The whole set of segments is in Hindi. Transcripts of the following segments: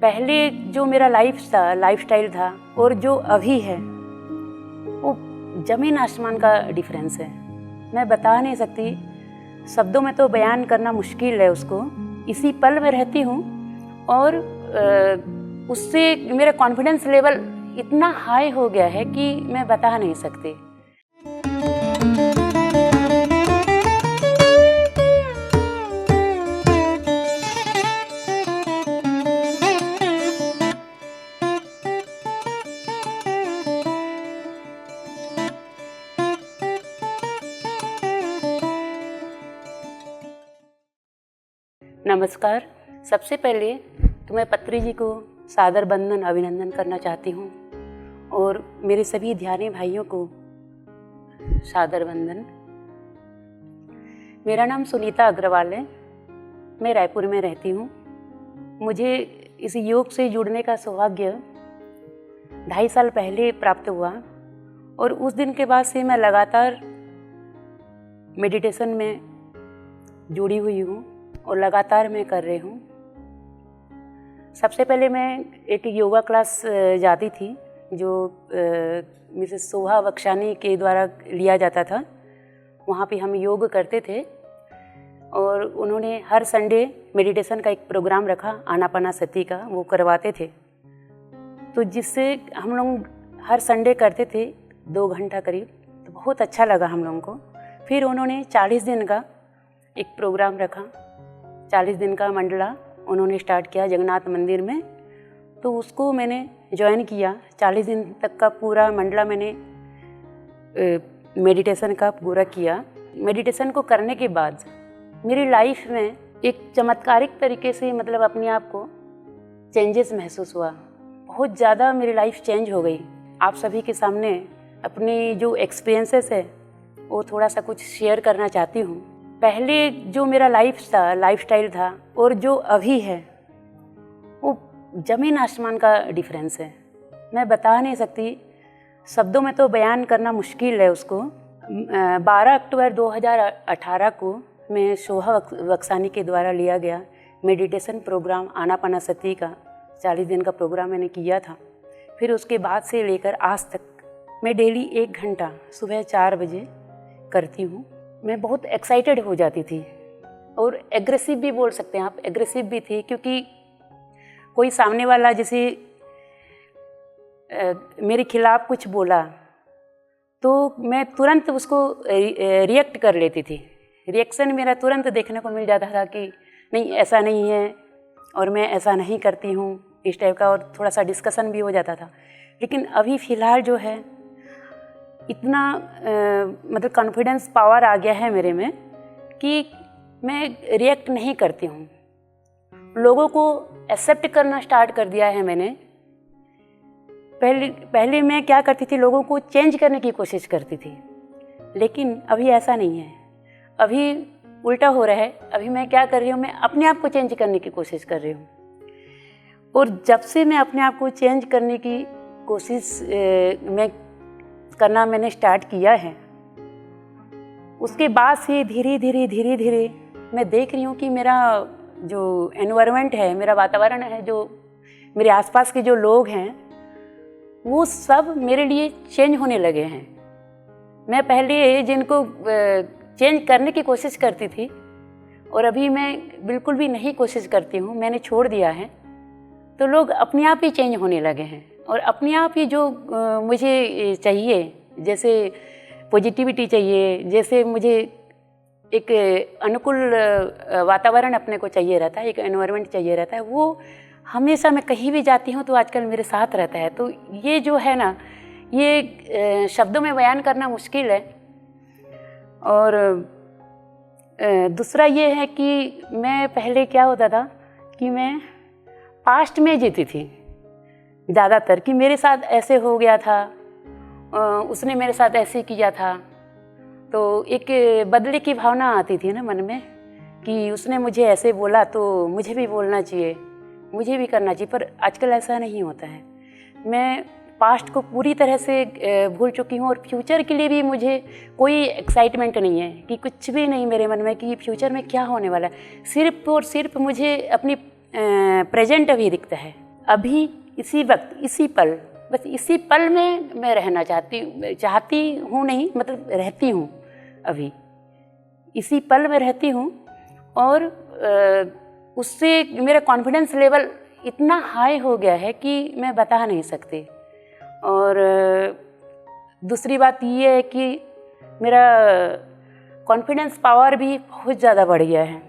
पहले जो मेरा लाइफस्टाइल था और जो अभी है वो ज़मीन आसमान का डिफरेंस है। मैं बता नहीं सकती, शब्दों में तो बयान करना मुश्किल है उसको। इसी पल में रहती हूँ और उससे मेरा कॉन्फिडेंस लेवल इतना हाई हो गया है कि मैं बता नहीं सकती। नमस्कार। सबसे पहले तो मैं पत्री जी को सादर बंदन अभिनंदन करना चाहती हूँ और मेरे सभी ध्यानी भाइयों को सादर वंदन। मेरा नाम सुनीता अग्रवाल है, मैं रायपुर में रहती हूँ। मुझे इस योग से जुड़ने का सौभाग्य 2.5 साल पहले प्राप्त हुआ और उस दिन के बाद से मैं लगातार मेडिटेशन में जुड़ी हुई हूँ और लगातार मैं कर रही हूँ। सबसे पहले मैं एक योगा क्लास जाती थी जो मिसेस शोभा बख्शानी के द्वारा लिया जाता था। वहाँ पे हम योग करते थे और उन्होंने हर संडे मेडिटेशन का एक प्रोग्राम रखा, आनापानासती का, वो करवाते थे। तो जिससे हम लोग हर संडे करते थे 2 घंटा करीब, तो बहुत अच्छा लगा हम लोगों को। फिर उन्होंने 40 दिन का एक प्रोग्राम रखा, 40 दिन का मंडला उन्होंने स्टार्ट किया जगन्नाथ मंदिर में। तो उसको मैंने ज्वाइन किया। 40 दिन तक का पूरा मंडला मैंने मेडिटेशन का पूरा किया। मेडिटेशन को करने के बाद मेरी लाइफ में एक चमत्कारिक तरीके से मतलब अपने आप को चेंजेस महसूस हुआ। बहुत ज़्यादा मेरी लाइफ चेंज हो गई। आप सभी के सामने अपनी जो एक्सपीरियंसेस है वो थोड़ा सा कुछ शेयर करना चाहती हूँ। पहले जो मेरा लाइफस्टाइल था और जो अभी है वो ज़मीन आसमान का डिफरेंस है। मैं बता नहीं सकती, शब्दों में तो बयान करना मुश्किल है उसको। 12 अक्टूबर 2018 को मैं शोभा बख्शानी के द्वारा लिया गया मेडिटेशन प्रोग्राम आनापानासती का 40 दिन का प्रोग्राम मैंने किया था। फिर उसके बाद से लेकर आज तक मैं डेली 1 घंटा सुबह 4 बजे करती हूँ। मैं बहुत एक्साइटेड हो जाती थी और एग्रेसिव भी बोल सकते हैं आप, एग्रेसिव भी थी, क्योंकि कोई सामने वाला जैसे मेरे खिलाफ कुछ बोला तो मैं तुरंत उसको रिएक्ट कर लेती थी। रिएक्शन मेरा तुरंत देखने को मिल जाता था कि नहीं, ऐसा नहीं है और मैं ऐसा नहीं करती हूँ, इस टाइप का, और थोड़ा सा डिस्कशन भी हो जाता था। लेकिन अभी फ़िलहाल जो है इतना मतलब कॉन्फिडेंस पावर आ गया है मेरे में कि मैं रिएक्ट नहीं करती हूँ। लोगों को एक्सेप्ट करना स्टार्ट कर दिया है मैंने। पहले मैं क्या करती थी, लोगों को चेंज करने की कोशिश करती थी, लेकिन अभी ऐसा नहीं है। अभी उल्टा हो रहा है। अभी मैं क्या कर रही हूँ, मैं अपने आप को चेंज करने की कोशिश कर रही हूँ। और जब से मैं अपने आप को चेंज करने की कोशिश मैंने स्टार्ट किया है, उसके बाद से धीरे धीरे मैं देख रही हूँ कि मेरा जो एनवायरनमेंट है, मेरा वातावरण है, जो मेरे आसपास के जो लोग हैं, वो सब मेरे लिए चेंज होने लगे हैं। मैं पहले जिनको चेंज करने की कोशिश करती थी और अभी मैं बिल्कुल भी नहीं कोशिश करती हूँ, मैंने छोड़ दिया है। तो लोग अपने आप ही चेंज होने लगे हैं और अपने आप ही जो मुझे चाहिए, जैसे पॉजिटिविटी चाहिए, जैसे मुझे एक अनुकूल वातावरण अपने को चाहिए रहता है, एक एनवायरनमेंट चाहिए रहता है, वो हमेशा मैं कहीं भी जाती हूँ तो आजकल मेरे साथ रहता है। तो ये जो है ना, ये शब्दों में बयान करना मुश्किल है। और दूसरा ये है कि मैं पहले क्या होता था कि मैं पास्ट में जीती थी ज़्यादातर, कि मेरे साथ ऐसे हो गया था, उसने मेरे साथ ऐसे किया था। तो एक बदले की भावना आती थी ना मन में कि उसने मुझे ऐसे बोला तो मुझे भी बोलना चाहिए, मुझे भी करना चाहिए। पर आजकल ऐसा नहीं होता है। मैं पास्ट को पूरी तरह से भूल चुकी हूँ और फ्यूचर के लिए भी मुझे कोई एक्साइटमेंट नहीं है, कि कुछ भी नहीं मेरे मन में कि फ्यूचर में क्या होने वाला है। सिर्फ और सिर्फ मुझे अपनी प्रेजेंट अभी दिखता है। अभी इसी वक्त इसी पल, बस इसी पल में मैं रहना चाहती हूँ नहीं, मतलब रहती हूँ। अभी इसी पल में रहती हूँ और उससे मेरा कॉन्फिडेंस लेवल इतना हाई हो गया है कि मैं बता नहीं सकती। और दूसरी बात ये है कि मेरा कॉन्फिडेंस पावर भी बहुत ज़्यादा बढ़ गया है।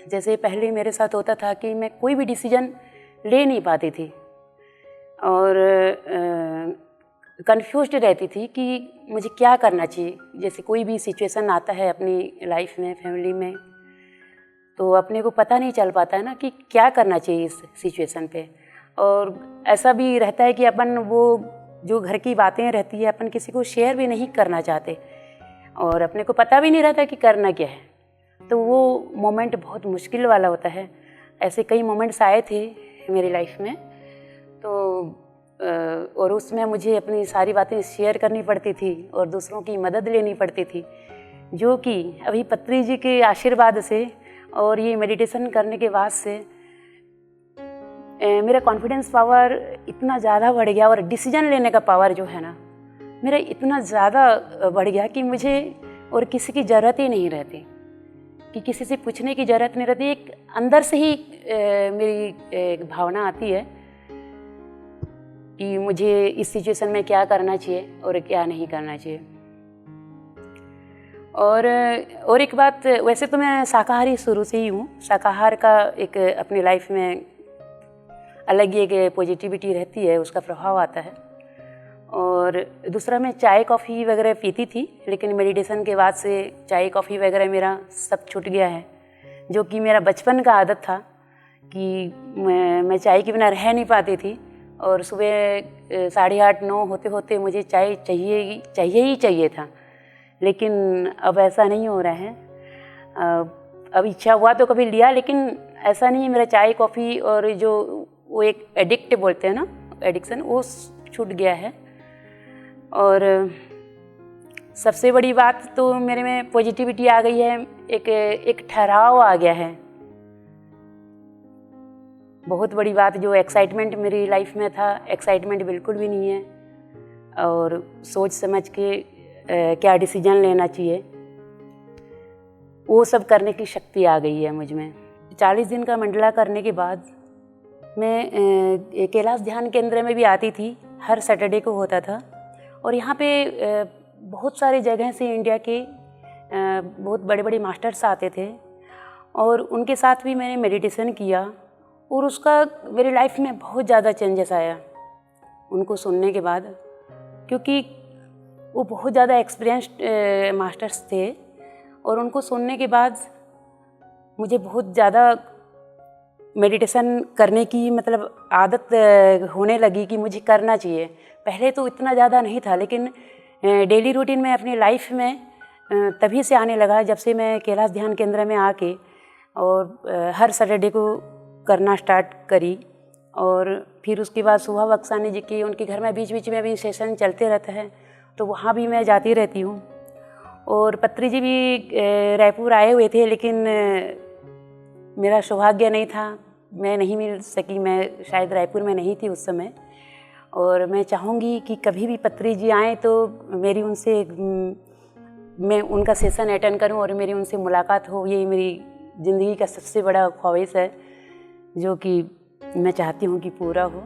जैसे पहले मेरे साथ होता था कि मैं कोई भी डिसीजन ले नहीं पाती थी और कंफ्यूज्ड रहती थी कि मुझे क्या करना चाहिए। जैसे कोई भी सिचुएशन आता है अपनी लाइफ में, फैमिली में, तो अपने को पता नहीं चल पाता है ना कि क्या करना चाहिए इस सिचुएशन पे। और ऐसा भी रहता है कि अपन वो जो घर की बातें रहती है अपन किसी को शेयर भी नहीं करना चाहते और अपने को पता भी नहीं रहता कि करना क्या है। तो वो मोमेंट बहुत मुश्किल वाला होता है। ऐसे कई मोमेंट्स आए थे मेरी लाइफ में, तो और उसमें मुझे अपनी सारी बातें शेयर करनी पड़ती थी और दूसरों की मदद लेनी पड़ती थी, जो कि अभी पत्री जी के आशीर्वाद से और ये मेडिटेशन करने के बाद से मेरा कॉन्फिडेंस पावर इतना ज़्यादा बढ़ गया और डिसीजन लेने का पावर जो है ना मेरा इतना ज़्यादा बढ़ गया कि मुझे और किसी की ज़रूरत ही नहीं रहती, कि किसी से पूछने की ज़रूरत नहीं रहती। एक अंदर से ही मेरी एक भावना आती है कि मुझे इस सिचुएशन में क्या करना चाहिए और क्या नहीं करना चाहिए। और एक बात, वैसे तो मैं शाकाहारी शुरू से ही हूँ। शाकाहार का एक अपनी लाइफ में अलग ही एक पॉजिटिविटी रहती है, उसका प्रभाव आता है। और दूसरा, मैं चाय कॉफ़ी वगैरह पीती थी, लेकिन मेडिटेशन के बाद से चाय कॉफ़ी वगैरह मेरा सब छूट गया है। जो कि मेरा बचपन का आदत था कि मैं चाय के बिना रह नहीं पाती थी और सुबह 8:30-9 होते होते मुझे चाय चाहिए था। लेकिन अब ऐसा नहीं हो रहा है। अब इच्छा हुआ तो कभी लिया, लेकिन ऐसा नहीं है। मेरा चाय कॉफ़ी और जो वो एक एडिक्ट बोलते हैं ना, एडिक्शन, वो छूट गया है। और सबसे बड़ी बात तो मेरे में पॉजिटिविटी आ गई है, एक ठहराव आ गया है। बहुत बड़ी बात, जो एक्साइटमेंट मेरी लाइफ में था, एक्साइटमेंट बिल्कुल भी नहीं है। और सोच समझ के क्या डिसीजन लेना चाहिए, वो सब करने की शक्ति आ गई है मुझ में। 40 दिन का मंडला करने के बाद मैं कैलाश ध्यान केंद्र में भी आती थी, हर सैटरडे को होता था। और यहाँ पे बहुत सारे जगह से इंडिया के बहुत बड़े बड़े मास्टर्स आते थे और उनके साथ भी मैंने मेडिटेशन किया और उसका मेरी लाइफ में बहुत ज़्यादा चेंजेस आया उनको सुनने के बाद, क्योंकि वो बहुत ज़्यादा एक्सपीरियंस्ड मास्टर्स थे। और उनको सुनने के बाद मुझे बहुत ज़्यादा मेडिटेशन करने की मतलब आदत होने लगी कि मुझे करना चाहिए। पहले तो इतना ज़्यादा नहीं था, लेकिन डेली रूटीन में अपनी लाइफ में तभी से आने लगा जब से मैं कैलाश ध्यान केंद्र में आके और हर सैटरडे को करना स्टार्ट करी। और फिर उसके बाद सुहा बक्सानी जी की, उनके घर में बीच बीच में भी सेशन चलते रहता है, तो वहाँ भी मैं जाती रहती हूँ। और पत्री जी भी रायपुर आए हुए थे, लेकिन मेरा सौभाग्य नहीं था, मैं नहीं मिल सकी। मैं शायद रायपुर में नहीं थी उस समय। और मैं चाहूँगी कि कभी भी पत्री जी आएँ तो मेरी उनसे मैं उनका सेशन अटेंड करूँ और मेरी उनसे मुलाकात हो। ये मेरी ज़िंदगी का सबसे बड़ा ख्वाहिश है, जो कि मैं चाहती हूँ कि पूरा हो।